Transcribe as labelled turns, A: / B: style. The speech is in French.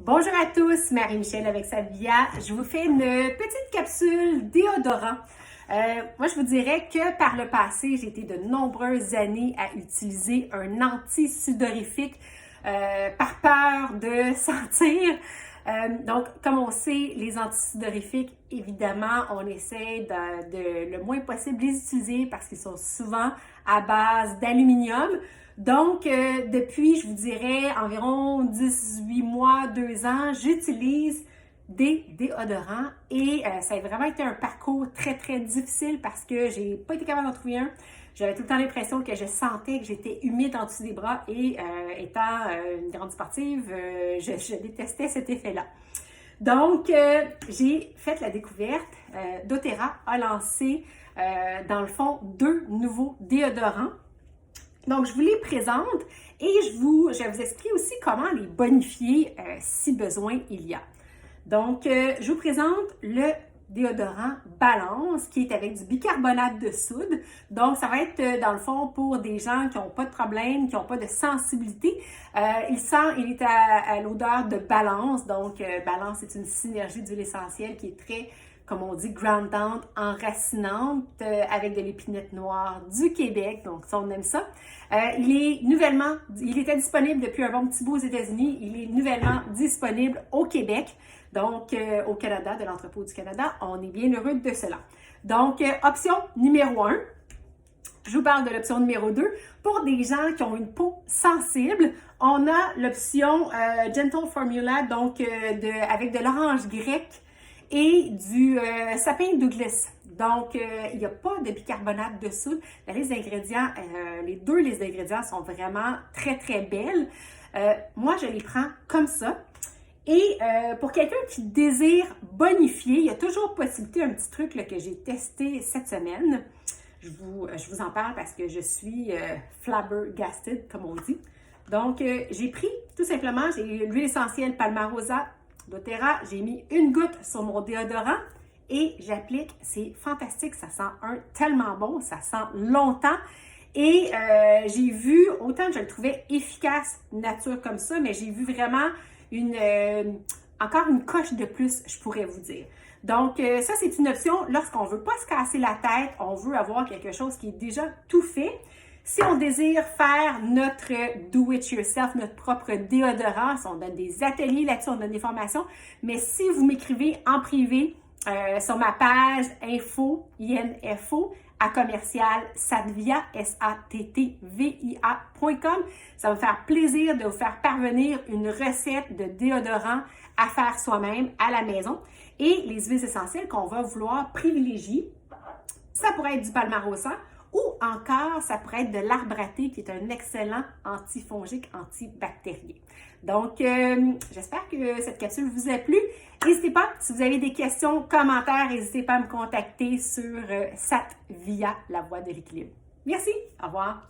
A: Bonjour à tous, Marie-Michel avec Savia. Je vous fais une petite capsule déodorant. Moi, je vous dirais que par le passé, j'ai été de nombreuses années à utiliser un anti-sudorifique par peur de sentir. Donc, comme on sait, les antisudorifiques, évidemment, on essaie de le moins possible les utiliser parce qu'ils sont souvent à base d'aluminium. Donc, depuis, je vous dirais, environ 18 mois, 2 ans, j'utilise des déodorants et ça a vraiment été un parcours très, très difficile parce que j'ai pas été capable d'en trouver un. J'avais tout le temps l'impression que je sentais que j'étais humide en dessous des bras et étant une grande sportive, je détestais cet effet-là. Donc, j'ai fait la découverte. doTERRA a lancé, dans le fond, 2 nouveaux déodorants. Donc, je vous les présente et je vais vous expliquer aussi comment les bonifier si besoin il y a. Donc, je vous présente le déodorant Balance qui est avec du bicarbonate de soude. Donc, ça va être dans le fond pour des gens qui n'ont pas de problème, qui n'ont pas de sensibilité. Il est à l'odeur de Balance. Donc, Balance, c'est une synergie d'huile essentielle qui est très, comme on dit, groundante, enracinante, avec de l'épinette noire du Québec. Donc, ça, on aime ça. Il était disponible depuis un bon petit bout aux États-Unis. Il est nouvellement disponible au Québec. Donc, au Canada, de l'entrepôt du Canada. On est bien heureux de cela. Donc, option numéro 1. Je vous parle de l'option numéro 2. Pour des gens qui ont une peau sensible, on a l'option Gentle Formula, donc avec de l'orange grec et du sapin Douglas. Donc, il n'y a pas de bicarbonate de soude. La liste d'ingrédients, les deux listes d'ingrédients sont vraiment très, très belles. Moi, je les prends comme ça. Et pour quelqu'un qui désire bonifier, il y a toujours possibilité, un petit truc là, que j'ai testé cette semaine. Je vous en parle parce que je suis flabbergasted, comme on dit. Donc, j'ai pris tout simplement, j'ai l'huile essentielle Palmarosa doTERRA, j'ai mis une goutte sur mon déodorant et j'applique. C'est fantastique, ça sent tellement bon, ça sent longtemps. Et j'ai vu, autant que je le trouvais efficace, nature comme ça, mais j'ai vu vraiment encore une coche de plus, je pourrais vous dire. Donc, ça, c'est une option lorsqu'on ne veut pas se casser la tête, on veut avoir quelque chose qui est déjà tout fait. Si on désire faire notre do-it-yourself, notre propre déodorant, on donne des ateliers là-dessus, on donne des formations, mais si vous m'écrivez en privé sur ma page info, à commercial satvia, satvia.com. Ça va me faire plaisir de vous faire parvenir une recette de déodorant à faire soi-même à la maison. Et les huiles essentielles qu'on va vouloir privilégier, ça pourrait être du Palmarosa ou encore ça pourrait être de l'arbre à thé qui est un excellent antifongique, antibactérien. Donc, j'espère que cette capsule vous a plu. N'hésitez pas, si vous avez des questions, commentaires, n'hésitez pas à me contacter sur Satvia, la voie de l'équilibre. Merci, au revoir.